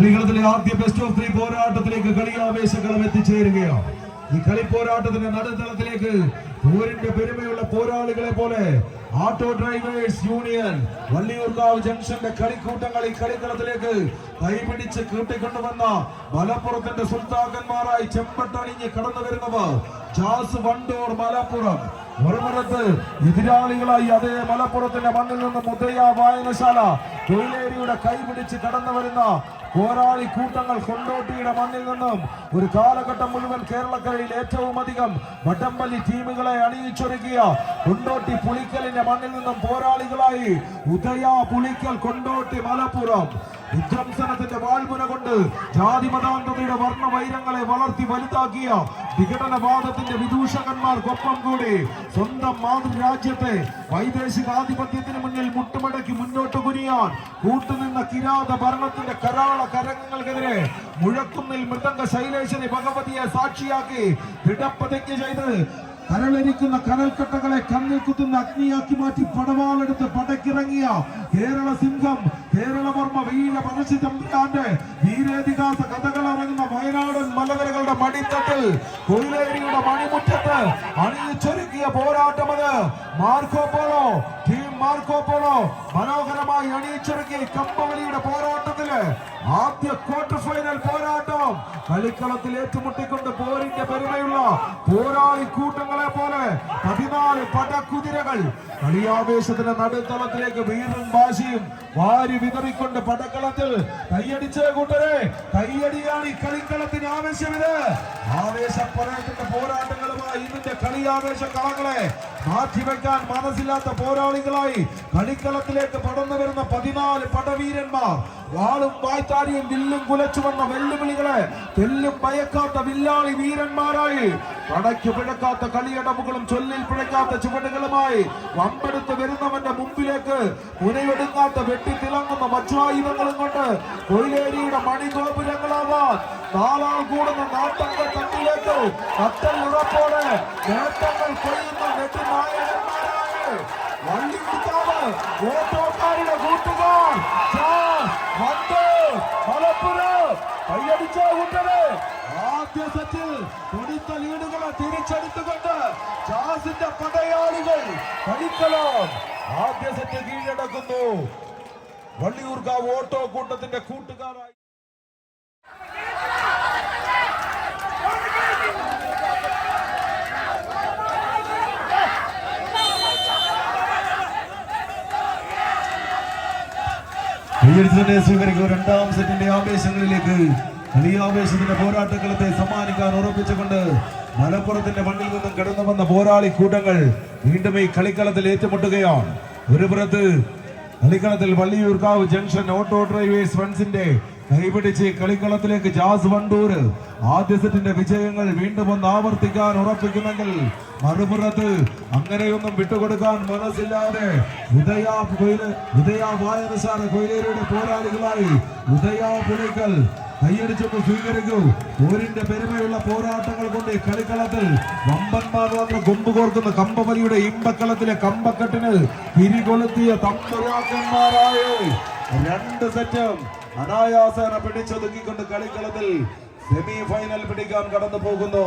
കളികളത്തിലെ ആദ്യ best of 3 പോരാട്ടത്തിലേക്ക് കളിയാവേശകളം എത്തിച്ചേരുകയാണ്. ഈ കളി പോരാട്ടത്തിന്റെ നടുത്തളത്തിലേക്ക് പോരിന്റെ പെരുമയുള്ള പോരാളികളെ പോലെ ഓട്ടോ ഡ്രൈവേഴ്സ് യൂണിയൻ വള്ളിയൂർക്കാവ് ജംഗ്ഷന്റെ കളിക്കൂട്ടങ്ങൾ ഈ കളിക്കളത്തിലേക്ക് കൈപിടിച്ച് കൂട്ടിക്കൊണ്ടുവന്ന മലപ്പുറത്തിന്റെ സുൽത്താക്കന്മാരായി ചെമ്പട്ടണിഞ്ഞ് കടന്നു വരുന്നവർ ജാസ് വണ്ടൂർ മലപ്പുറം. മറുപുറത്ത് എതിരാളികളായി അതേ മലപ്പുറത്തിന്റെ മണ്ണിൽ നിന്നും ഉദയ വായനശാല കൊയിലേരിയുടെ കൈപിടിച്ച് കടന്നു വരുന്ന പോരാളി കൂട്ടങ്ങൾ കൊണ്ടോട്ടിയുടെ മണ്ണിൽ നിന്നും ഒരു കാലഘട്ടം മുഴുവൻ കേരളക്കരയിൽ ഏറ്റവും അധികം വടംവലി ടീമുകളെ അണിയിച്ചൊരുക്കിയ കൊണ്ടോട്ടി പുളിക്കലിന്റെ മണ്ണിൽ നിന്നും പോരാളികളായി ഉദയ പുളിക്കൽ കൊണ്ടോട്ടി മലപ്പുറം. വിധ്വംസനത്തിന്റെ വാൾമുന കൊണ്ട് ജാതി മതാന്തതയുടെ വർണ്ണവൈരങ്ങളെ വളർത്തി വലുതാക്കിയ വിഘടനവാദത്തിന്റെ വിദൂഷകന്മാർക്കൊപ്പം കൂടി സ്വന്തം മാതൃരാജ്യത്തെ വൈദേശിക ആധിപത്യത്തിന് മുന്നിൽ മുട്ടുമടക്കി മുന്നോട്ട് കുനിയാൻ കൂട്ടുനിന്ന കിരാത ഭരണത്തിന്റെ കരാള കരങ്ങൾക്കെതിരെ മുഴക്കുന്നിൽ മൃദംഗ ശൈലേശനെ ഭഗവതിയെ സാക്ഷിയാക്കി ദൃഢപ്രതിജ്ഞ ചെയ്ത് കരളരിക്കുന്ന കനൽക്കട്ടകളെ കണ്ണിൽ കുത്തുന്ന അഗ്നിയാക്കി മാറ്റി പടവാളെടുത്ത് പടക്കിറങ്ങിയ കേരള സിംഹം കേരളവർമ്മ വീര പരശുചന്ദ്രന്റെ വീരേതിഹാസ കഥകൾ ഇറങ്ങുന്ന വയനാടൻ മലനിരകളുടെ മടിത്തട്ടിൽ കൊയിലേരിയുടെ മണിമുറ്റത്ത് അണിയിച്ചൊരുക്കിയ പോരാട്ടമത് Marco Polo team Marco Polo മനോഹരമായി അണിയിച്ചൊരുക്കിയ കമ്പവലിയുടെ പോരാട്ടത്തില് ആദ്യ ക്വാർട്ടർ ഫൈനൽ പോരാട്ടം കളിക്കളത്തിൽ ഏറ്റുമുട്ടിക്കൊണ്ട് പോരിന്റെ പെരുമയുള്ള പോരാളി കൂട്ടങ്ങളെ പോലെ 14 പടക്കുതിരകൾ കളിയാവേശത്തിന്റെ നടുത്തളത്തിലേക്ക് വീറും വാശിയും വാരി വിതറിക്കൊണ്ട് പടക്കളത്തിൽ കൈയടിച്ച കൂട്ടരെ കൈയടിയാണ് ഈ കളിക്കളത്തിന് ആവശ്യമിത്. ആവേശപ്പറയത്തിന്റെ പോരാട്ടങ്ങളുമായി ഇതിന്റെ കളിയാവേശ കളങ്ങളെ മാറ്റിവെക്കാൻ മനസ്സില്ലാത്ത പോരാളികളായി കളിക്കളത്തിലേക്ക് പടർന്നു വരുന്ന 14 പടവീരന്മാർ വാളും വായ്ത്താരിയും വില്ലും കുലച്ചു വന്ന വെല്ലുവിളികളെ തെല്ലും ഭയക്കാത്ത വില്ലാളി വീരന്മാരായി പടയ്ക്ക് പിഴക്കാത്ത കളിയടവുകളും ചൊല്ലിൽ പിഴക്കാത്ത ചുവടുകളുമായി വമ്പെടുത്ത് വരുന്നവന്റെ മുമ്പിലേക്ക് മുനയൊടുങ്ങാത്ത വെട്ടിത്തിളങ്ങുന്ന വജ്രായുധങ്ങളും കൊണ്ട് കൊയിലേരിയുടെ മണിഗോപുരങ്ങളാവാൻ നാലാൾ കൂടുന്ന നാട്ടങ്ക തട്ടിലേക്ക് കത്തൽ ഉറപ്പോടെ നേട്ടങ്ങൾ കൊയ്യുന്ന നെട്ടിനായകന്മാരായി വള്ളിക്കുത്താവ് ഓട്ടോക്കാരുടെ കൂട്ടുകാർ മലപ്പുറം കൈയടിച്ച കൂട്ടരെ ആദ്യ സെറ്റിൽ കൊടുത്ത ലീഡുകളെ തിരിച്ചെടുത്തുകൊണ്ട് ജാസിന്റെ പടയാളികൾ കളിക്കളം ആദ്യ സെറ്റ് കീഴടക്കുന്നു. വള്ളിയൂർക്കാവ് ഓട്ടോ കൂട്ടത്തിന്റെ കൂട്ടുകാരായി സ്വീകരിക്കുക. രണ്ടാം സെറ്റിന്റെ ആവേശങ്ങളിലേക്ക് കളിയാവേശത്തിന്റെ പോരാട്ടങ്ങളത്തെ സമ്മാനിക്കാൻ ഉറപ്പിച്ചുകൊണ്ട് മലപ്പുറത്തിന്റെ മണ്ണിൽ നിന്നും കടന്നു വന്ന പോരാളി കൂട്ടങ്ങൾ വീണ്ടും ഈ കളിക്കളത്തിൽ ഏറ്റുമുട്ടുകയാണ്. ഒരു പുറത്ത് കളിക്കളത്തിൽ വള്ളിയൂർക്കാവ് ജംഗ്ഷൻ ഓട്ടോ ഡ്രൈവേഴ്സ് ഫ്രണ്ട്സിന്റെ കൈപിടിച്ച് കളിക്കളത്തിലേക്ക് ജാസ് വണ്ടൂർ ആദ്യ സെറ്റിന്റെ വിജയങ്ങൾ വീണ്ടും ഒന്ന് ആവർത്തിക്കാൻ ഉറപ്പിക്കുമെങ്കിൽ മറുപുറത്ത് അങ്ങനെയൊന്നും വിട്ടുകൊടുക്കാൻ മനസ്സില്ലാതെ ഉദയ വായനശാല കൊയിലേരിയുടെ പോരാളികളായി ഉദയ പുലിക്കൽ കൈയടിച്ചൊന്ന് സ്വീകരിക്കൂ. പോരിന്റെ പെരുമയുള്ള പോരാട്ടങ്ങൾ കൊണ്ട് കളിക്കളത്തിൽ വമ്പന്മാർ വന്ന് കൊമ്പ് കോർക്കുന്ന കമ്പവലിയുടെ ഇമ്പക്കളത്തിലെ കമ്പക്കെട്ടിന് പിരികൊളുത്തിയ തമ്പുരാക്കന്മാരായ 2 സെറ്റും അനായാസന പിടിച്ചൊതുക്കിക്കൊണ്ട് കളിക്കളത്തിൽ സെമി ഫൈനൽ പിടിക്കാൻ കടന്നു പോകുന്നു.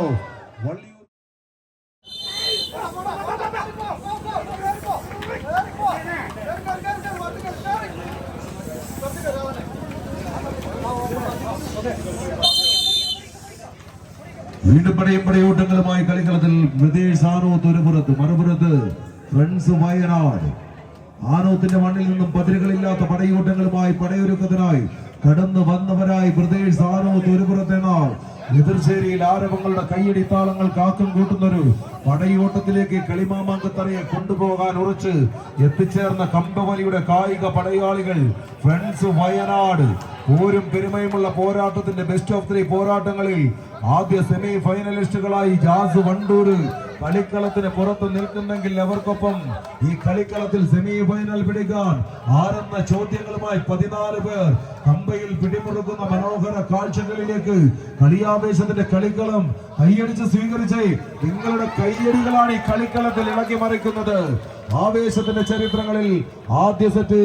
വീണ്ടും പടയോട്ടങ്ങളുമായി കളിക്കളത്തിൽ ബ്രദേഴ്സ് ആനോത്ത് ഒരു പുറത്ത്, മറുപുറത്ത് ഫ്രണ്ട്സ് വയനാട്. ആനോത്തിന്റെ മണ്ണിൽ നിന്നും പതിരുകളില്ലാത്ത പടയോട്ടങ്ങളുമായി പടയൊരുക്കത്തിനായി കടന്നു വന്നവരായി ബ്രദേഴ്സ് ആനോത്ത് ഒരു പുറത്തെന്നാൽ എതിർശ്ശേരിയിൽ ആരവങ്ങളുടെ കയ്യടി താളങ്ങൾ കാക്കും കൂട്ടുന്നൊരു പടയോട്ടത്തിലേക്ക് കളിമാമാങ്കത്തറയെ കൊണ്ടുപോകാൻ ഉറച്ച് എത്തിച്ചേർന്ന കമ്പവലിയുടെ കായിക പടയാളികൾ ഫ്രണ്ട്സ് വയനാട്. പോരും പെരുമയുമുള്ള പോരാട്ടത്തിന്റെ ബെസ്റ്റ് ഓഫ് 3 പോരാട്ടങ്ങളിൽ ആദ്യ സെമി ഫൈനലിസ്റ്റുകളായി ജാസ് വണ്ടൂർ കളിക്കളത്തിന് പുറത്ത് നിൽക്കുന്നെങ്കിൽ അവർക്കൊപ്പം ഈ കളിക്കളത്തിൽ സെമി ഫൈനൽ പിടിക്കാൻ ആരെന്ന ചോദ്യങ്ങളുമായി 14 പേർ കമ്പയിൽ പിടിമുറുക്കുന്ന മനോഹര കാഴ്ചകളിലേക്ക് കളിയാവേശത്തിന്റെ കളിക്കളം കൈയടിച്ച് സ്വീകരിച്ച് നിങ്ങളുടെ കൈയടികളാണ് ഈ കളിക്കളത്തിൽ ഇളക്കി മറിക്കുന്നത്. ആവേശത്തിന്റെ ചരിത്രങ്ങളിൽ ആദ്യ സെറ്റ്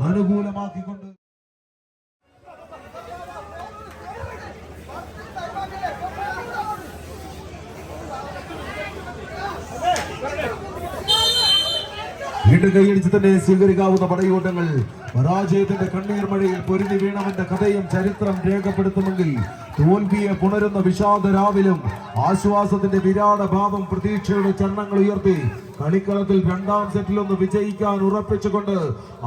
അനുകൂലമാക്കിക്കൊണ്ട് വീണ്ടും കൈയടിച്ച് തന്നെ സ്വീകരിക്കാവുന്ന പടയോട്ടങ്ങൾ പരാജയത്തിന്റെ കണ്ണീർ മഴയിൽ പൊരുതി വീണവന്റെ കഥയും ചരിത്രം രേഖപ്പെടുത്തുമെങ്കിൽ തോൽവിയെ പുണരുന്ന വിഷാദ രാവിലും ആശ്വാസത്തിന്റെ വിരാട ഭാവം പ്രതീക്ഷയുടെ ചരണങ്ങൾ ഉയർത്തി കളിക്കളത്തിൽ രണ്ടാം സെറ്റിലൊന്ന് വിജയിക്കാൻ ഉറപ്പിച്ചുകൊണ്ട്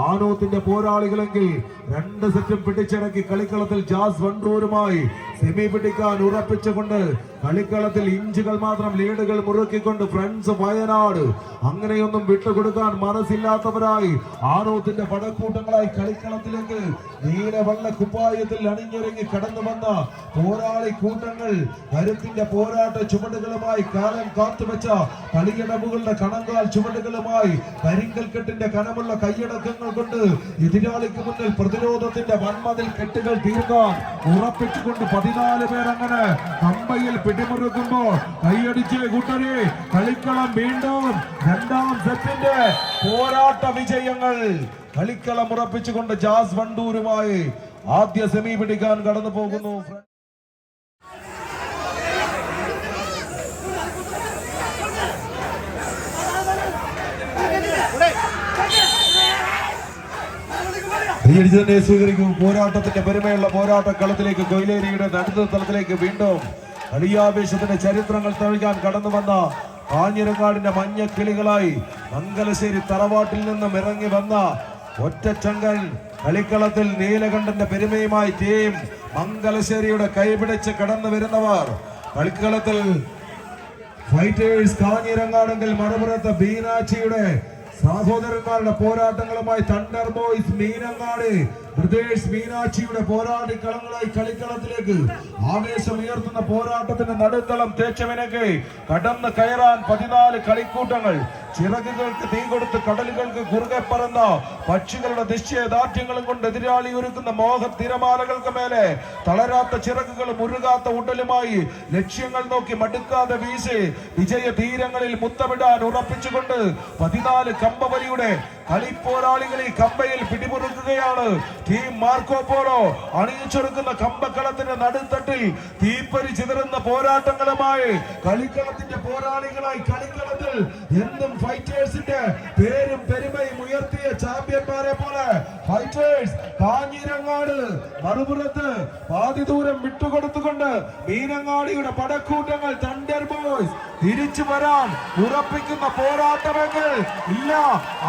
ആനോത്തിന്റെ പോരാളികളെങ്കിൽ 2 സെറ്റും പിടിച്ചടക്കി കളിക്കളത്തിൽ ജാസ് വണ്ടൂരുമായി സെമി പിടിക്കാൻ ഉറപ്പിച്ചുകൊണ്ട് കളിക്കളത്തിൽ ഇഞ്ചുകൾ മാത്രം ലീഡുകൾ മുറുക്കിക്കൊണ്ട് ഫ്രണ്ട്സ് വയനാട് അങ്ങനെയൊന്നും വിട്ടുകൊടുക്കാൻ മനസ്സില്ലാത്തവരായി ആനോത്തിന്റെ പടക്കൂട്ടങ്ങളായി കളിക്കളത്തിലേക്ക് നീലവെള്ള കുപ്പായത്തിൽ അണിഞ്ഞിറങ്ങി കടന്നു വന്ന പോരാളി കൂട്ടങ്ങൾ കരുത്തിന്റെ പോരാട്ട ചുവടുകളുമായി കാലം കാത്തുവെച്ച കളിയടവുകളുടെ കണങ്കാൽ ചുവടുകളുമായി കരിങ്കൽക്കെട്ടിന്റെ കനമുള്ള കൈയടക്കങ്ങൾ കൊണ്ട് എതിരാളിക്ക് മുന്നിൽ പ്രതിരോധത്തിന്റെ വൻമതിൽ കെട്ടുകൾ തീർക്കാൻ ഉറപ്പിച്ചുകൊണ്ട് 14 പേർ അങ്ങനെ കമ്പയിൽ പിടിമുറുക്കുമ്പോൾ കൈയടിച്ച് കൂട്ടരെ കളിക്കളം വീണ്ടും രണ്ടാം സെറ്റിന്റെ പോരാട്ട വിജയങ്ങൾ കളിക്കളം ഉറപ്പിച്ചുകൊണ്ട് ജാസ് വണ്ടൂരുമായി ആദ്യ സെമി പിടിക്കാൻ കടന്നു പോകുന്നു. സ്വീകരിക്കും. പോരാട്ടത്തിന്റെ പെരുമയുള്ള പോരാട്ട കളത്തിലേക്ക് കൊയിലേരിയുടെ നടുത്തലത്തിലേക്ക് വീണ്ടും കളിയാവേശത്തിന്റെ ചരിത്രങ്ങൾ തഴുകാൻ കടന്നു വന്ന കാഞ്ഞിരങ്ങാടിന്റെ മഞ്ഞ കിളികളായി മംഗലശ്ശേരി തറവാട്ടിൽ നിന്നും ഇറങ്ങി വന്ന ഒറ്റച്ചങ്കൻ കളിക്കളത്തിൽ നീലകണ്ഠന്റെ പെരുമയുമായി ടീം മംഗലശ്ശേരിയുടെ കൈപിടിച്ച് കടന്നു വരുന്നവർ കളിക്കളത്തിൽ ഫൈറ്റേഴ്സ് കാഞ്ഞിരങ്ങാടെങ്കിൽ മറുപുറത്ത് ബീനാച്ചിയുടെ സഹോദരന്മാരുടെ പോരാട്ടങ്ങളുമായി തണ്ടർ ബോയ്സ് മീനങ്ങാട് ബ്രദേഴ്സ് മീനാക്ഷിയുടെ പോരാളിക്കളങ്ങളായി കളിക്കളത്തിലേക്ക് ആവേശമുയർത്തുന്ന പോരാട്ടത്തിന്റെ നടുത്തളം തേച്ചവനൊക്കെ കടന്ന് കയറാൻ 14 കളിക്കൂട്ടങ്ങൾ ചിറകുകൾക്ക് തീ കൊടുത്ത് കടലുകൾക്ക് കുറുകെ പറന്ന പക്ഷികളുടെ നിശ്ചയദാർഢ്യങ്ങളും കൊണ്ട് എതിരാളി ഒരുക്കുന്ന മോഹ തിരമാലകൾക്ക് മേലെ തളരാത്ത ചിറകുകളും ഉരുകാത്ത ഉടലുമായി ലക്ഷ്യങ്ങൾ നോക്കി മടുക്കാതെ വീശി വിജയ തീരങ്ങളിൽ മുത്തമിടാൻ ഉറപ്പിച്ചുകൊണ്ട് 14 കമ്പവലിയുടെ കളിപ്പോരാളികളെ കമ്പയിൽ പിടിമുറുക്കുകയാണ് ടീം മാർക്കോ പോളോ. അണിയിച്ചൊരുക്കുന്ന കമ്പക്കളത്തിന്റെ നടുത്തട്ടിൽ തീപ്പരി ചിതറുന്ന പോരാട്ടങ്ങളുമായി കളിക്കളത്തിന്റെ പോരാളികളായി കളിക്കളത്തിൽ എന്നും ഫൈറ്റേഴ്സിന്റെ പേരും പെരുമയും ഉയർത്തിയ ചാമ്പ്യന്മാരെ പോലെ ഫൈറ്റേഴ്സ് കാഞ്ഞിരങ്ങാട് മറുപുറത്ത് പാതി ദൂരം വിട്ടുകൊടുത്തുകൊണ്ട് മീനങ്ങാടിയുടെ പടക്കൂട്ടങ്ങൾ തണ്ടർ ബോയ്സ് തിരിച്ചു വരാൻ ഉറപ്പിക്കുന്ന പോരാട്ടമെങ്കിൽ ഇല്ല,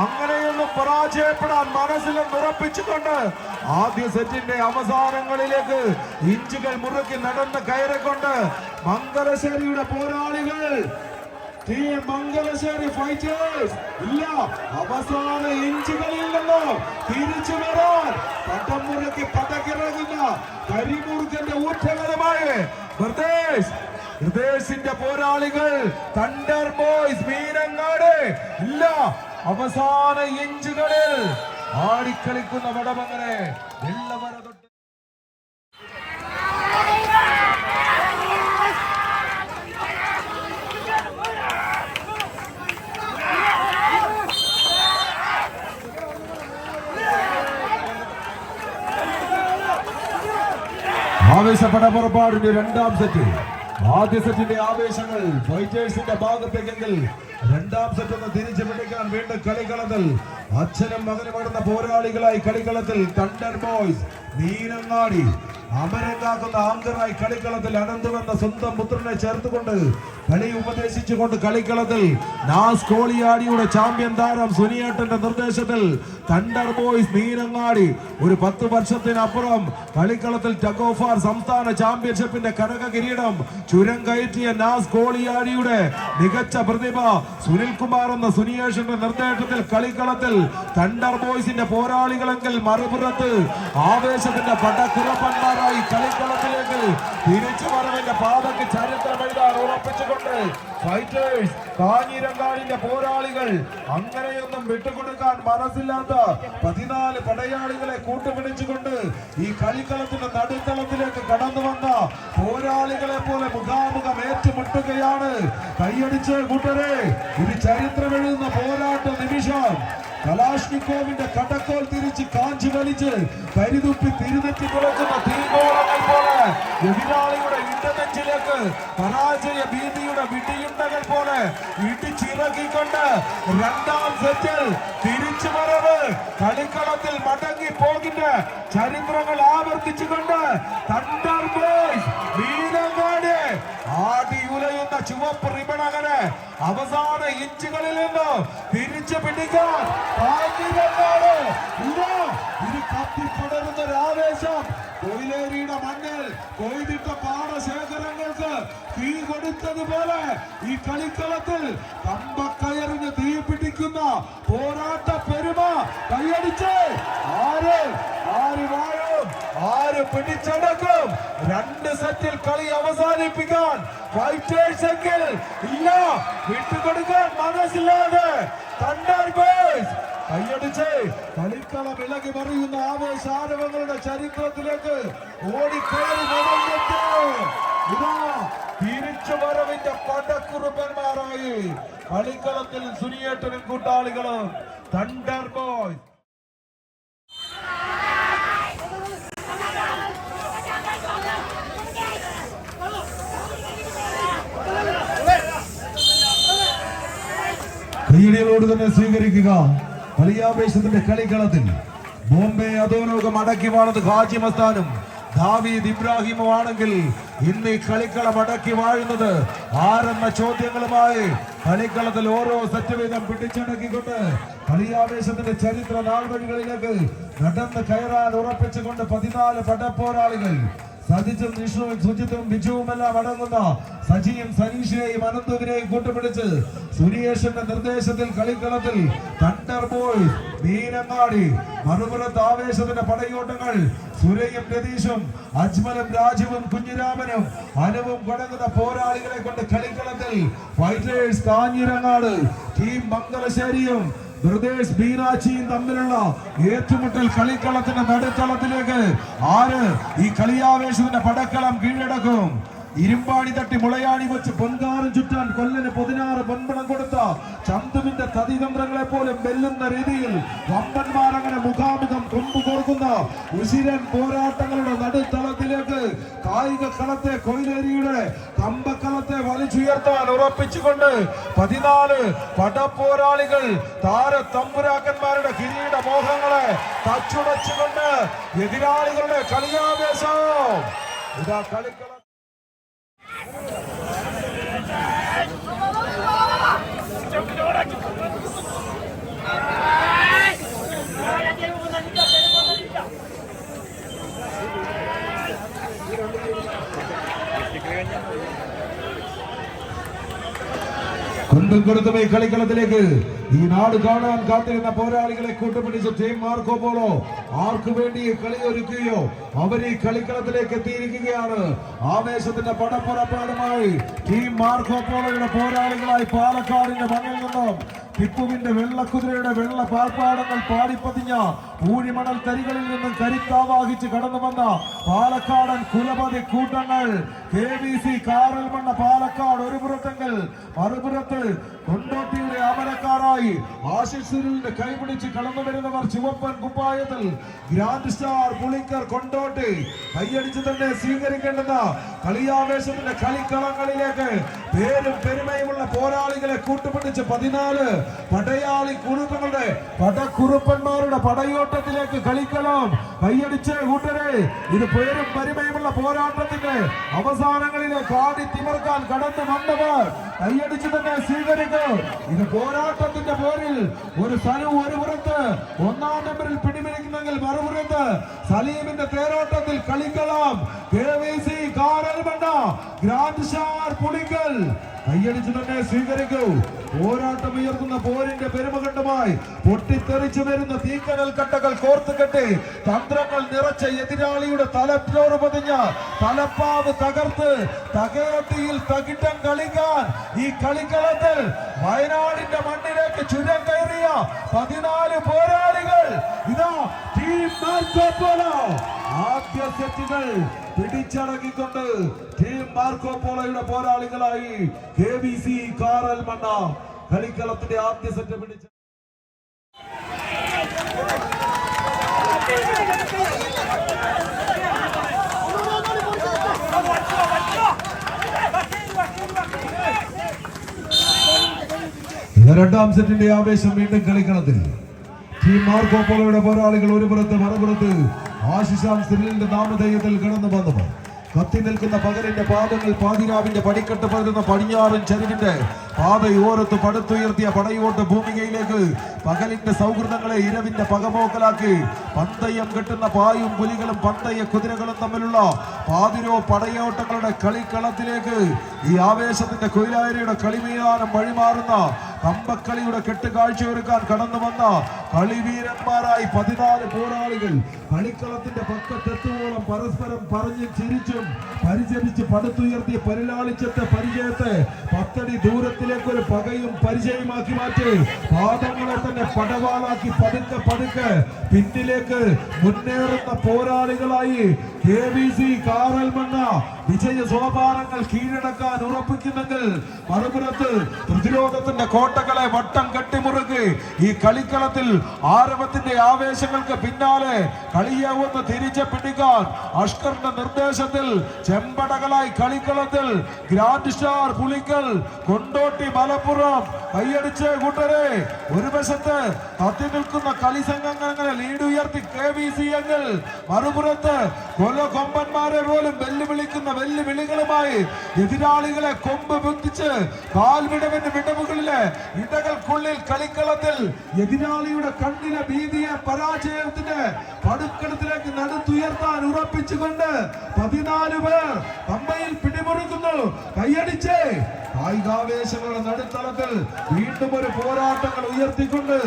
അങ്ങനെയൊന്നും പരാജയപ്പെടാൻ മനസ്സിലും ഉറപ്പിച്ചുകൊണ്ട് ആദ്യ സെറ്റിന്റെ അവസാനങ്ങളിലേക്ക് ഇഞ്ചുകൾ മുറുക്കി നടന്ന് കയറിക്കൊണ്ട് മംഗലശ്ശേരിയുടെ പോരാളികൾ ടീം മംഗലശ്ശേരി ഫൈറ്റേഴ്സ് ഇല്ല, അവസാന ഇഞ്ചുകളിൽ നിന്ന് തിരിച്ചു വരാൻ പട്ടം മുറുക്കി പതകിറങ്ങുന്ന കരിമൂർഖന്റെ ഊറ്റങ്ങളുമായി ഹൃദയസിന്റെ പോരാളികൾ തണ്ടർ ബോയ്സ് മീനങ്ങാട് ഇല്ല, അവസാന ഇഞ്ചുകളിൽ ആടിക്കളിക്കുന്ന വടമങ്ങനെ വെള്ളവര തൊട്ട് ആവേശപ്പെട്ട പുറപ്പാടിന്റെ രണ്ടാം സെറ്റ്. ആദ്യ സെറ്റിന്റെ ആവേശങ്ങൾ ഫൈറ്റേഴ്സിന്റെ ഭാഗത്തേക്കെങ്കിൽ രണ്ടാം സെറ്റ് ഒന്ന് തിരിച്ചു പിടിക്കാൻ വീണ്ടും കളിക്കളത്തിൽ അച്ഛനും മകനും അടുന്ന പോരാളികളായി കളിക്കളത്തിൽ തണ്ടർ ബോയ്സ് മീനങ്ങാടി അമരം കാക്കുന്ന ആങ്കറായി കളിക്കളത്തിൽ അനന്തുവെന്ന സ്വന്തം പുത്രനെ ചേർത്തുകൊണ്ട് കളി ഉപദേശിച്ചുകൊണ്ട് കളിക്കളത്തിൽ നാസ് കോളിയാടിയുടെ ചാമ്പ്യൻ താരം സുനിയേട്ടന്റെ നിർദ്ദേശത്തിൽ തണ്ടർ ബോയ്സ് മീനങ്ങാടി ഒരു 10 വർഷത്തിനപ്പുറം കളിക്കളത്തിൽ ടഗ് ഓഫ് വാർ സംസ്ഥാന ചാമ്പ്യൻഷിപ്പിന്റെ കനക കിരീടം ചുരം കയറ്റിയ നാസ് കോളിയാടിയുടെ മികച്ച പ്രതിഭ സുനിൽകുമാർ എന്ന സുനിയേഷന്റെ നിർദ്ദേശത്തിൽ കളിക്കളത്തിൽ തണ്ടർ ബോയ്സിന്റെ പോരാളികളെങ്കിൽ മറുപുറത്ത് ആവേശത്തിന്റെ പടക്കുറപ്പന്മാരായി കളിക്കളത്തിലേക്ക് തിരിച്ചു വരവിന്റെ പാതയ്ക്ക് ചരിത്രം എഴുതാൻ ഉറപ്പിച്ചുകൊണ്ട് ഫൈറ്റേഴ്സ് കാഞ്ഞിരങ്ങാടിന്റെ പോരാളികൾ അങ്ങനെയൊന്നും വിട്ടുകൊടുക്കാൻ മനസ്സില്ലാത്ത 14 പടയാളികളെ കൂട്ടുപിടിച്ചുകൊണ്ട് ഈ കളിക്കളത്തിന്റെ നടുത്തളത്തിലേക്ക് കടന്നു വന്ന പോരാളികളെ പോലെ മുഖാമുഖം ഏറ്റുമുട്ടുകയാണ്. കൈയടിച്ച് കൂട്ടരെ, ഇത് ചരിത്രമെഴുതുന്ന പോരാട്ട നിമിഷം. കലാഷ്നിക്കോവിന്റെ കടക്കോൽ തിരിച്ച് കാഞ്ചി വലിച്ച് കരിതുപ്പി തിരുനെറ്റി തുറക്കുന്ന തീഗോളങ്ങൾ പോലെ എതിരാളിയുടെ ഇടനെഞ്ചിലേക്ക് പരാജയ ഭീതിയുടെ വിടിയുണ്ടകൾ പോലെ ഇടിച്ചിറക്കിക്കൊണ്ട് രണ്ടാം സെറ്റിൽ തിരിച്ചു വരവ് കളിക്കളത്തിൽ മടങ്ങി പോകിന്റെ ചരിത്രങ്ങൾ ആവർത്തിച്ചുകൊണ്ട് തണ്ടർ ബോയ്സ് വീരങ്ങാട് ആടി ഉലയുന്ന ചുവപ്പ് റിബണകന് അവസാന ഇഞ്ചുകളിൽ നിന്ന് തിരിച്ചു പിടിക്കാൻ ഇത് കത്തിപ്പടരുന്ന ഒരു ആവേശം. കൊയിലേരിയുടെ മണ്ണിൽ കൊയ്തിട്ട പാടശേഖരങ്ങൾക്ക് തീ കൊടുത്തതുപോലെ ഈ കളിക്കളത്തിൽ കമ്പക്കയറിന് തീ പിടിക്കുന്ന പോരാട്ട പെരുമ കൈയടിച്ച് ആര് വാഴും, ആര് പിടിച്ചടക്കും. രണ്ട് സെറ്റിൽ കളി അവസാനിപ്പിക്കാൻ ഫൈറ്റേഴ്സ് എങ്കിൽ ഇല്ല, വിട്ടുകൊടുക്കാൻ മനസ്സില്ലാതെ തണ്ടർ ബോയ്സ് കൈയടിച്ച് കളിക്കളം ഇളകി മറിയുന്ന ആവേശാരവങ്ങളുടെ ചരിത്രത്തിലേക്ക് ഓടിക്കയറി നടന്നിട്ട് ഇതാ തിരിച്ചു വരവിന്റെ പടക്കുറുപ്പന്മാരായി കളിക്കളത്തിൽ സുനിയേട്ടനും കൂട്ടാളികളും തണ്ടർ ബോയ്സ്. കൈയടികളോട് തന്നെ സ്വീകരിക്കുക. കളിയാവേശത്തിന്റെ കളിക്കളത്തിൽ ബോംബെ അധോലോകം അടക്കി വാണത് ഹാജി മസ്താനും ദാവീദ് ഇബ്രാഹിമും ആണെങ്കിൽ ഇന്ന് ഈ കളിക്കളം അടക്കി വാഴുന്നത് ആരെന്ന ചോദ്യങ്ങളുമായി കളിക്കളത്തിൽ ഓരോ സെറ്റ് വീതം പിടിച്ചടക്കിക്കൊണ്ട് കളിയാവേശത്തിന്റെ ചരിത്ര നാൾവഴികളിലേക്ക് നടന്ന് കയറാൻ ഉറപ്പിച്ചുകൊണ്ട് 14 പടപ്പോരാളികൾ സജിത്തും വിഷ്ണുവും സുജിത്തും ബിജുവും എല്ലാം അടങ്ങുന്ന സജിയും സനീഷയെയും അനന്തുവിനെയും കൂട്ടുപിടിച്ച് സുനിയേഷന്റെ നിർദ്ദേശത്തിൽ കളിക്കളത്തിൽ തണ്ടർ ബോയ്സ് മീനങ്ങാടി മറുപുറത്ത് ആവേശത്തിന്റെ പടയോട്ടങ്ങൾ സുരയും രതീഷും അജ്മലും രാജുവും കുഞ്ഞിരാമനും അനുവും കൊടങ്ങുന്ന പോരാളികളെ കൊണ്ട് കളിക്കളത്തിൽ ഫൈറ്റേഴ്സ് കാഞ്ഞിരങ്ങാട് ടീം മംഗലശ്ശേരിയും ബ്രദേഴ്സ് ബീനാച്ചിയും തമ്മിലുള്ള ഏറ്റുമുട്ടൽ കളിക്കളത്തിന്റെ നടുത്തളത്തിലേക്ക് ആര് ഈ കളിയാവേശത്തിന്റെ പടക്കളം കീഴടക്കും. ഇരുമ്പാണി തട്ടി മുളയാണി വെച്ച് പൊൻകാരം ചുറ്റാൻ കൊല്ലന് 16 പൊൻപണം കൊടുത്ത ചന്തുവിന്റെ തതിതന്ത്രങ്ങളെ പോലും വെല്ലുന്ന രീതിയിൽ വമ്പന്മാർ അങ്ങനെ മുഖാമുഖം കൊമ്പു കോർക്കുന്ന ഉശിരൻ പോരാട്ടങ്ങളുടെ നടുത്തളത്തിലേക്ക് കായിക കളത്തെ കൊയിലേരിയുടെ കമ്പക്കളത്തെ വലിച്ചുയർത്താൻ ഉറപ്പിച്ചുകൊണ്ട് 14 പടപ്പോരാളികൾ താരതമ്പുരാക്കന്മാരുടെ കിരീട മോഹങ്ങളെ തച്ചുടച്ചുകൊണ്ട് എതിരാളികളുടെ കളിയാവേശം ഇതാ കളിക്കളം. കൊണ്ടും കൊടുത്തും ഈ കളിക്കളത്തിലേക്ക് ഈ നാട് കാണാൻ കാത്തിരുന്ന പോരാളികളെ കൂട്ടുപിടിച്ച ടീം മാർക്കോ പോളോ ആർക്കു വേണ്ടി കളി ഒരുക്കുകയോ അവർ ഈ കളിക്കളത്തിലേക്ക് എത്തിയിരിക്കുകയാണ്. ആവേശത്തിന്റെ പടപ്പുറപ്പാടുമായി ടീം മാർക്കോ പോളോയുടെ പോരാളികളായി പാലക്കാടിന്റെ മണ്ണിൽ നിന്നും ടിപ്പുവിന്റെ വെള്ളക്കുതിരയുടെ വെള്ള പാർപ്പാടങ്ങൾ പാടിപ്പതിഞ്ഞ പൂഴിമണൽ തരികളിൽ നിന്നും കരുത്താവാഹിച്ച് കടന്നു വന്ന പാലക്കാടൻ കുലപതി കൂട്ടങ്ങൾ KVC കാറൽമണ്ണ പാലക്കാട് ഒരു പുറത്തെങ്കിൽ മറുപുറത്ത് കൊണ്ടോട്ടിയുടെ അമരക്കാരായി ആശിഷ് കൈപിടിച്ച് കടന്നു വരുന്നവർ ചുവപ്പൻ കുപ്പായത്തിൽ ഗ്രാൻഡ് സ്റ്റാർ പുളിക്കർ കൊണ്ടോട്ടി കൈയടിച്ച് തന്നെ സ്വീകരിക്കേണ്ടുന്ന കളിയാവേശത്തിന്റെ കളിക്കളങ്ങളിലേക്ക് പേരും പെരുമയുമുള്ള പോരാളികളെ കൂട്ടുപിടിച്ച് 14 പടയാളി കുറുപ്പങ്ങളുടെ പടക്കുറുപ്പന്മാരുടെ പടയോട്ടത്തിലേക്ക് കളിക്കളം കൈയടിച്ച് കൂട്ടരെ ഇത് പേരും പെരുമയുമുള്ള പോരാട്ടത്തിന്റെ അവസാനങ്ങളിലേക്ക് ആടി തിമർക്കാൻ കടന്നു വന്നവർ കൈയടിച്ച് തന്നെ സ്വീകരിക്കും. ഇത് പോരാട്ടത്തിന്റെ പോരിൽ ഒരു സനു ഒരു പുറത്ത് 1-ാം നമ്പറിൽ പിടിപിടിക്കുന്നെങ്കിൽ മറുപുറത്ത് സലീമിന്റെ തേരോട്ടത്തിൽ കളിക്കളം KVC Karalmanna grand star Pulikkal കൈയടിച്ചു തന്നെ സ്വീകരിക്കൂ. പോരാട്ടം ഉയർത്തുന്ന പോരിന്റെ പെരുമകണ്ഡമായി പൊട്ടിത്തെറിച്ചു വരുന്ന തീക്കനൽ കട്ടകൾ കോർത്തുകെട്ടി തന്ത്രങ്ങൾ നിറച്ച എതിരാളിയുടെ തലപ്പോറ് പതിഞ്ഞ തലപ്പാവ് തകർത്ത് തകയോട്ടിയിൽ തകിട്ടം കളിക്കാൻ ഈ കളിക്കളത്തിൽ വയനാടിന്റെ മണ്ണിലേക്ക് ചുരം കയറിയ 14 പോരാളികൾ ഇതാ ടീം മാർക്കോ പോളോ ആദ്യ സെറ്റുകൾ പിടിച്ചടങ്ങിക്കൊണ്ട് ടീം മാർക്കോ പോളോയുടെ പോരാളികളായി KVC കാറൽമണ്ണ കളിക്കളത്തിന്റെ ആദ്യ സെറ്റ് പിടിച്ച രണ്ടാം സെറ്റിന്റെ ആവേശം വീണ്ടും കളിക്കളത്തിൽ. ടീം മാർക്കോ പോളോയുടെ പോരാളികൾ ഒരു പുറത്ത് മറുപുറത്ത് ആശിഷാം സിറിലിന്റെ നാമധേയത്തിൽ കടന്നു വന്നവർ. കത്തി നിൽക്കുന്ന പകലിന്റെ പാദങ്ങൾ പാതിരാവിന്റെ പടിക്കെട്ട് പകരുന്ന പടിഞ്ഞാറൻ ചരിവിന്റെ പാതയോരത്ത് പടുത്തുയർത്തിയ പടയോട്ട് ഭൂമികയിലേക്ക് പകലിന്റെ സൗഹൃദങ്ങളെ ഇരവിന്റെ പകമോക്കലാക്കി പന്തയം കെട്ടുന്ന പായും പുലികളും പന്തയ കുതിരകളും തമ്മിലുള്ള പാതിരോ പടയോട്ടങ്ങളുടെ കളിക്കളത്തിലേക്ക് ഈ ആവേശത്തിന്റെ കൊയിലായരിയുടെ കളിമീതാനം വഴിമാറുന്ന കമ്പക്കളിയുടെ കെട്ടുകാഴ്ചയൊരുക്കാൻ കടന്നു വന്ന കളിവീരന്മാരായി 14 പോരാളികൾ കളിക്കളത്തിന്റെ പക്കത്തെത്തുവോളം പരസ്പരം പറഞ്ഞു ചിരിച്ചും പരിചരിച്ച് പടുത്തുയർത്തിയ പരിലാളിച്ചത്തെ പരിചയത്തെ 10 അടി ദൂരത്തിലേക്ക് ഒരു പകയും പരിചയമാക്കി മാറ്റി പാദങ്ങളെ തന്നെ പടവാളാക്കി പതുക്കെ പതുക്കെ പിന്നിലേക്ക് മുന്നേറുന്ന പോരാളികളായി KVC കാറൽമണ്ണ വിജയ സോപാനങ്ങൾ കീഴടക്കാൻ ഉറപ്പിക്കുന്നെങ്കിൽ മറുപുറത്ത് പ്രതിരോധത്തിന്റെ കോട്ടകളെ വട്ടം കെട്ടിമുറുക്കി ഈ കളിക്കളത്തിൽ ആരവത്തിന്റെ ആവേശങ്ങൾക്ക് പിന്നാലെ കളിയെ ഒന്ന് തിരിച്ചു പിടിക്കാൻ അഷ്കറിന്റെ നിർദ്ദേശത്തിൽ ചെമ്പടകളായി കളിക്കളത്തിൽ ഗ്രാൻഡ് സ്റ്റാർ പുലിക്കൽ കൊണ്ടോട്ടി മലപ്പുറം കൈയടിച്ച് കൂട്ടരെ ഒരു വശത്ത് കത്തി നിൽക്കുന്ന കളി സംഘങ്ങളെ ലീഡ് ഉയർത്തി KVC എങ്കിൽ മറുപുറത്ത് കൊമ്പന്മാരെ പോലും വെല്ലുവിളിക്കുന്ന വെല്ലുവിളികളുമായി എതിരാളികളെ കൊമ്പ് ബുദ്ധിച്ച് കാൽവിടവിന്റെ വിടവുകളിലെ ഇടകൾക്കുള്ളിൽ കളിക്കളത്തിൽ എതിരാളിയുടെ കണ്ണിലെ ഭീതിയെ പരാജയത്തിന്റെ പടുക്കളത്തിലേക്ക് നടുത്തുയർത്താൻ ഉറപ്പിച്ചുകൊണ്ട് 14 പേർ പമ്പയിൽ പിടിമുറുക്കുന്നു. കൈയടിച്ച് കായികാവേശങ്ങളുടെ നടുത്തളത്തിൽ വീണ്ടും ഒരു പോരാട്ടങ്ങൾ ഉയർത്തിക്കൊണ്ട്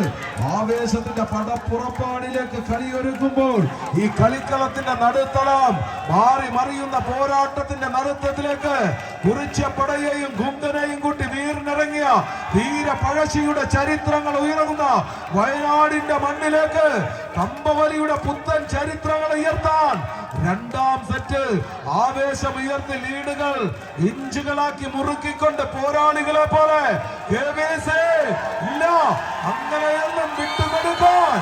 ആവേശത്തിന്റെ പടപ്പുറപ്പാടിലേക്ക് കളിയൊരുക്കുമ്പോൾ ഈ കളിക്കളത്തിന്റെ നടുത്തളം മാറി മറിയുന്ന പോരാട്ടത്തിന്റെ നടുത്തത്തിലേക്ക് കുറിച്ച പടയെയും കുന്തനെയും കൂട്ടി വീറിനിറങ്ങിയ ധീര പഴശ്ശിയുടെ ചരിത്രങ്ങൾ ഉയർന്ന വയനാടിന്റെ മണ്ണിലേക്ക് കമ്പവലിയുടെ പുത്തൻ ചരിത്രങ്ങൾ ഉയർത്താൻ രണ്ടാം സെറ്റ് ആവേശം ഉയർത്തി ലീഡുകൾ ഇഞ്ചുകളാക്കി മുറുക്കിക്കൊണ്ട് പോരാളികളെ പോലെ ഇല്ല അങ്ങനെയൊന്നും വിട്ടുകൊടുക്കാൻ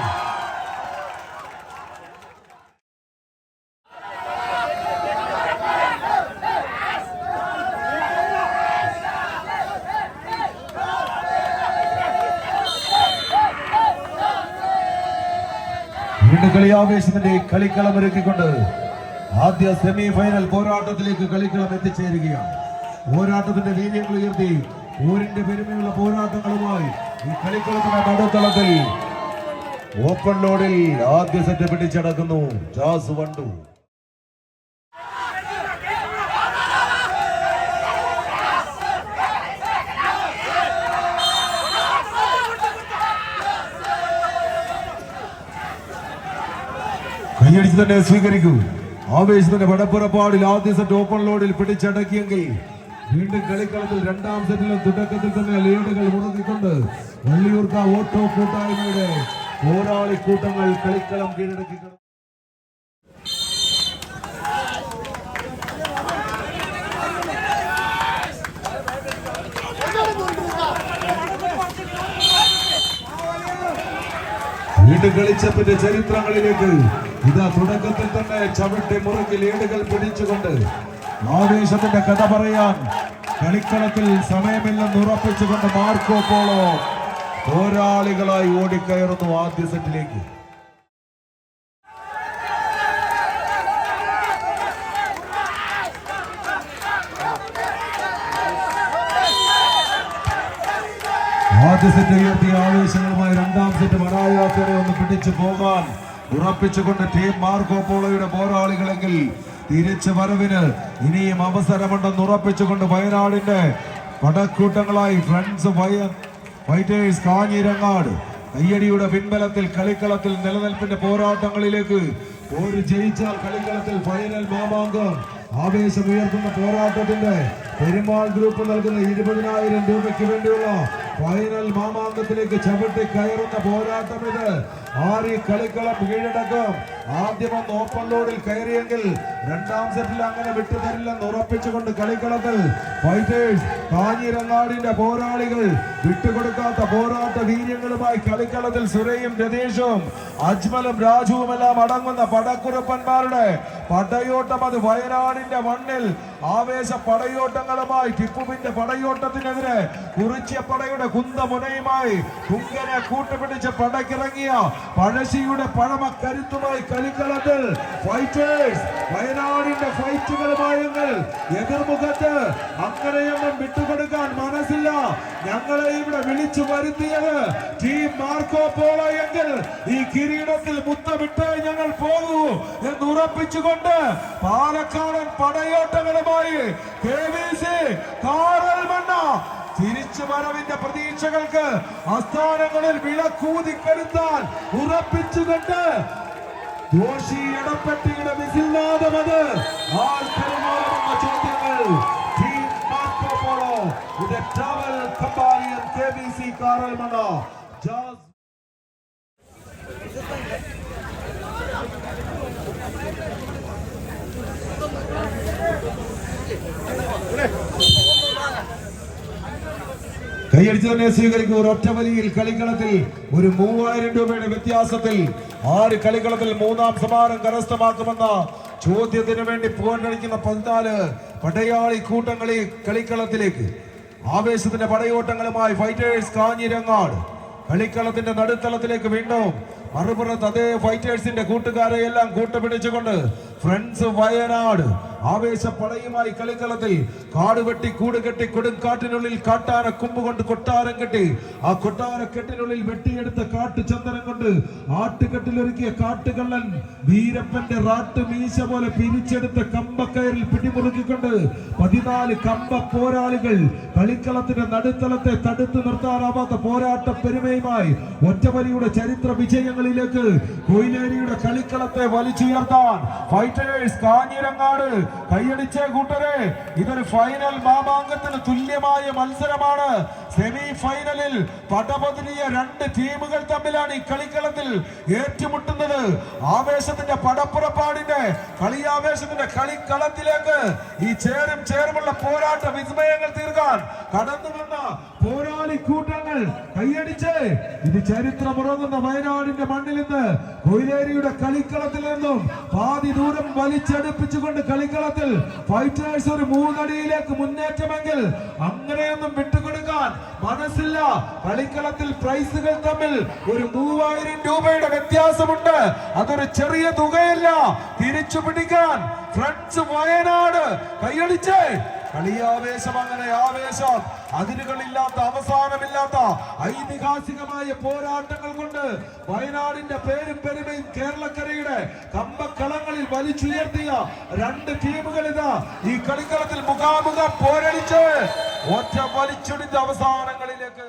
വീണ്ടും കളിയാവേശത്തിന്റെ കളിക്കളം ഒരുക്കിക്കൊണ്ട് ആദ്യ സെമി ഫൈനൽ പോരാട്ടത്തിലേക്ക് കളിക്കളം എത്തിച്ചേരുകയാണ്. പോരാട്ടത്തിന്റെ വീര്യങ്ങൾ ഉയർത്തി ഊരിന്റെ പെരുമയുള്ള പോരാട്ടങ്ങളുമായി ഈ കളിക്കളത്തിന്റെ നടുത്തളത്തിൽ ഓപ്പൺ ലോഡിൽ ആദ്യ സെറ്റ് പിടിച്ചടക്കുന്നു ജാസ് വണ്ടു. കൈയടിച്ച് തന്നെ സ്വീകരിക്കൂ. ആവേശത്തിന്റെ വടപ്പുറപ്പാടിൽ ആദ്യ സെറ്റ് ഓപ്പൺ ലോഡിൽ പിടിച്ചടക്കിയെങ്കിൽ വീണ്ടും കളിക്കളത്തിൽ രണ്ടാം സെറ്റിലും തുടക്കത്തിൽ തന്നെ ലീഡുകൾ മുടക്കിക്കൊണ്ട് വള്ളിയൂർക്ക ഓട്ടോ കൂട്ടായ്മയുടെ പോരാളി കൂട്ടങ്ങൾ കളിക്കളം കീഴടക്കി. വീണ്ടും കളിച്ചപ്പിന്റെ ചരിത്രങ്ങളിലേക്ക് ഇതാ തുടക്കത്തിൽ തന്നെ ചവിട്ടി മുറുക്കി ലീഡുകൾ പിടിച്ചുകൊണ്ട് ആവേശത്തിന്റെ കഥ പറയാൻ കളിക്കളത്തിൽ സമയമില്ലെന്ന് ഉറപ്പിച്ചുകൊണ്ട് മാർക്കോ പോളോ പോരാളികളായി ഓടിക്കയറുന്നു ആദ്യ സെറ്റിലേക്ക്. ആദ്യ സെറ്റ് ഉയർത്തിയ ആവേശങ്ങളുമായി രണ്ടാം സെറ്റ് മറായാത്തരെ ഒന്ന് പിടിച്ചു പോകാൻ ഉറപ്പിച്ചുകൊണ്ട് ടീം മാർക്കോ പോളോയുടെ പോരാളികളെങ്കിൽ തിരിച്ചു വരവിന് ഇനിയും അവസരമുണ്ടെന്ന് ഉറപ്പിച്ചുകൊണ്ട് വയനാടിന്റെ പടക്കൂട്ടങ്ങളായി ഫ്രണ്ട്സ് ഫൈറ്റേഴ്സ് കാഞ്ഞിരങ്ങാട് കയ്യടിയുടെ പിൻബലത്തിൽ കളിക്കളത്തിൽ നിലനിൽപ്പിന്റെ പോരാട്ടങ്ങളിലേക്ക് ഒരു ജയിച്ചാൽ കളിക്കളത്തിൽ ഫൈനൽ മാമാങ്കം ആവേശമുയർത്തുന്ന പോരാട്ടത്തിന്റെ പെരുമാൾ ഗ്രൂപ്പ് നൽകുന്ന 20,000 രൂപയ്ക്ക് വേണ്ടിയുള്ള ഫൈനൽ മാമാങ്കത്തിലേക്ക് ചവിട്ടി കയറുന്ന പോരാട്ടം ഇത്. ആര് ഈ കളിക്കളം കീഴടക്കും. ആദ്യം ഒന്ന് ഓപ്പൺ ലോഡിൽ കയറിയെങ്കിൽ രണ്ടാം സെറ്റിൽ അങ്ങനെ വിട്ടുതരില്ലെന്ന് ഉറപ്പിച്ചുകൊണ്ട് കളിക്കളത്തിൽ ഫൈറ്റേഴ്സ് കാഞ്ഞിരങ്ങാടിന്റെ പോരാളികൾ വിട്ടുകൊടുക്കാത്ത പോരാട്ട വീര്യങ്ങളുമായി കളിക്കളത്തിൽ സുരയും രതീഷും അജ്മലും രാജുവുമെല്ലാം അടങ്ങുന്ന പടക്കുറപ്പന്മാരുടെ പടയോട്ടം. അത് വയനാടിന്റെ മണ്ണിൽ ആവേശ പടയോട്ടങ്ങളുമായി ടിപ്പുവിന്റെ പടയോട്ടത്തിനെതിരെ കുറിച്യപ്പടയുടെ കുന്തമുനയുമായി കുങ്കനെ കൂട്ടുപിടിച്ച് പടക്കിറങ്ങിയ പഴശ്ശിയുടെ പഴമ കരുത്തുമായി കളിക്കളത്തിൽ ഫൈറ്റേഴ്സ് വയനാടിന്റെ ഫൈറ്റുകളുമായെങ്കിൽ എതിർമുഖത്ത് അങ്ങനെയൊന്നും വിട്ടുകൊടുക്കാൻ മനസ്സില്ല. ഞങ്ങളെ ഇവിടെ വിളിച്ചു വരുത്തിയത് ടീം മാർക്കോ പോളോ എങ്കിൽ ഈ കിരീടത്തിൽ മുത്തമിട്ട് ഞങ്ങൾ പോകൂ എന്ന് ഉറപ്പിച്ചുകൊണ്ട് പാലക്കാടൻ പടയോട്ടങ്ങളുമായി KVC കാറൽമണ്ണ തിരിച്ചു വരവിന്റെ പ്രതീക്ഷകൾക്ക് അസ്ഥാനങ്ങളിൽ വിളക്കൂതിക്കെടുത്താൻ ഉറപ്പിച്ചുകൊണ്ട് ദോഷി ഇടപ്പെട്ടിയുടെ വിസിൽനാദമത് ആൾക്കരുമാറുന്ന ചോദ്യങ്ങൾ. Team Marco Polo with a travel companion KVC Karalmanna ജാസ്. കൈയടിച്ച് തന്നെ സ്വീകരിക്കും. ഒരു ഒറ്റ വലിയിൽ കളിക്കളത്തിൽ ഒരു 3000 രൂപയുടെ വ്യത്യാസത്തിൽ ആര് കളിക്കളത്തിൽ മൂന്നാം സമ്മാനം കരസ്ഥമാക്കുമെന്ന ചോദ്യത്തിന് വേണ്ടി പോരടിക്കുന്ന 14 പടയാളി കൂട്ടങ്ങളി കളിക്കളത്തിലേക്ക് ആവേശത്തിന്റെ പടയോട്ടങ്ങളുമായി ഫൈറ്റേഴ്സ് കാഞ്ഞിരങ്ങാട് കളിക്കളത്തിന്റെ നടുത്തളത്തിലേക്ക് വീണ്ടും മറുപുറത്ത് അതേ ഫൈറ്റേഴ്സിന്റെ കൂട്ടുകാരെ എല്ലാം കൂട്ടുപിടിച്ചുകൊണ്ട് ഫ്രണ്ട്സ് വയനാട് ആവേശപ്പടയുമായി കളിക്കളത്തിൽ കാട് വെട്ടി കൂട് കെട്ടി കൊടുങ്കാട്ടിനുള്ളിൽ കാട്ടാന കുമ്പുകൊണ്ട് കൊട്ടാരം കെട്ടി ആ കൊട്ടാരക്കെട്ടിനുള്ളിൽ വെട്ടിയെടുത്ത കാട്ടുചന്ദനം കൊണ്ട് ആട്ടുകെട്ടിലൊരുക്കിയ കാട്ടുകള്ളൻ വീരപ്പന്റെ റാട്ട് മീശ പോലെ പിരിച്ചെടുത്ത കമ്പക്കയറിൽ പിടിമുറുക്കിക്കൊണ്ട് 14 കമ്പ പോരാളികൾ കളിക്കളത്തിന്റെ നടുത്തളത്തെ തടുത്തു നിർത്താനാവാത്ത പോരാട്ട പെരുമയുമായി ഒറ്റവലിയുടെ ചരിത്ര വിജയങ്ങളിലേക്ക് കൊയിലേരിയുടെ കളിക്കളത്തെ വലിച്ചുയർത്താൻ ഫൈറ്റേഴ്സ് കാഞ്ഞിരങ്ങാട് കൈയടിച്ച കൂട്ടരെ. ഇതൊരു ഫൈനൽ മാമാങ്കത്തിന് തുല്യമായ മത്സരമാണ്. സെമി ഫൈനലിൽ പടപൊതിരിയ 2 ടീമുകൾ തമ്മിലാണ് ഈ കളിക്കളത്തിൽ ഏറ്റുമുട്ടുന്നത്. ആവേശത്തിന്റെ പടപ്പുറപ്പാടിന്റെ കളിയാവേശത്തിന്റെ കളിക്കളത്തിലേക്ക് ഈ ചേരുമുള്ള പോരാട്ട വിസ്മയങ്ങൾ തീർക്കാൻ കടന്നു വന്ന പോരാളി കൂട്ടങ്ങൾ കൈയടിച്ച് ഇത് ചരിത്രമുറങ്ങുന്ന വയനാടിന്റെ മണ്ണിൽ നിന്ന് കൊയിലേരിയുടെ കളിക്കളത്തിൽ നിന്നും പാതി ദൂരം വലിച്ചടുപ്പിച്ചുകൊണ്ട് കളിക്കളത്തിൽ ഫൈറ്റേഴ്സ് ഒരു 3 അടിയിലേക്ക് മുന്നേറ്റമെങ്കിൽ അങ്ങനെയൊന്നും വിട്ടുകൊടുക്കാൻ മനസ്സില്ല. കളിക്കളത്തിൽ പ്രൈസുകൾ തമ്മിൽ ഒരു 3000 രൂപയുടെ വ്യത്യാസമുണ്ട്. അതൊരു ചെറിയ തുകയല്ല. തിരിച്ചു പിടിക്കാൻ ഫ്രണ്ട്സ് വയനാട് കൈയടിച്ച് കളിയാവേശം അങ്ങനെ ആവേശം അതിരുകളില്ലാത്ത അവസാനമില്ലാത്ത ഐതിഹാസികമായ പോരാട്ടങ്ങൾ കൊണ്ട് വയനാടിന്റെ പേരും പെരുമയും കേരളക്കരയുടെ കമ്പക്കളങ്ങളിൽ വലിച്ചുയർത്തിയ 2 ടീമുകൾ ഇതാ ഈ കളിക്കളത്തിൽ മുഖാമുഖം പോരടിച്ച് ഒറ്റ വലിച്ചൊടിച്ച അവസാനങ്ങളിലേക്ക്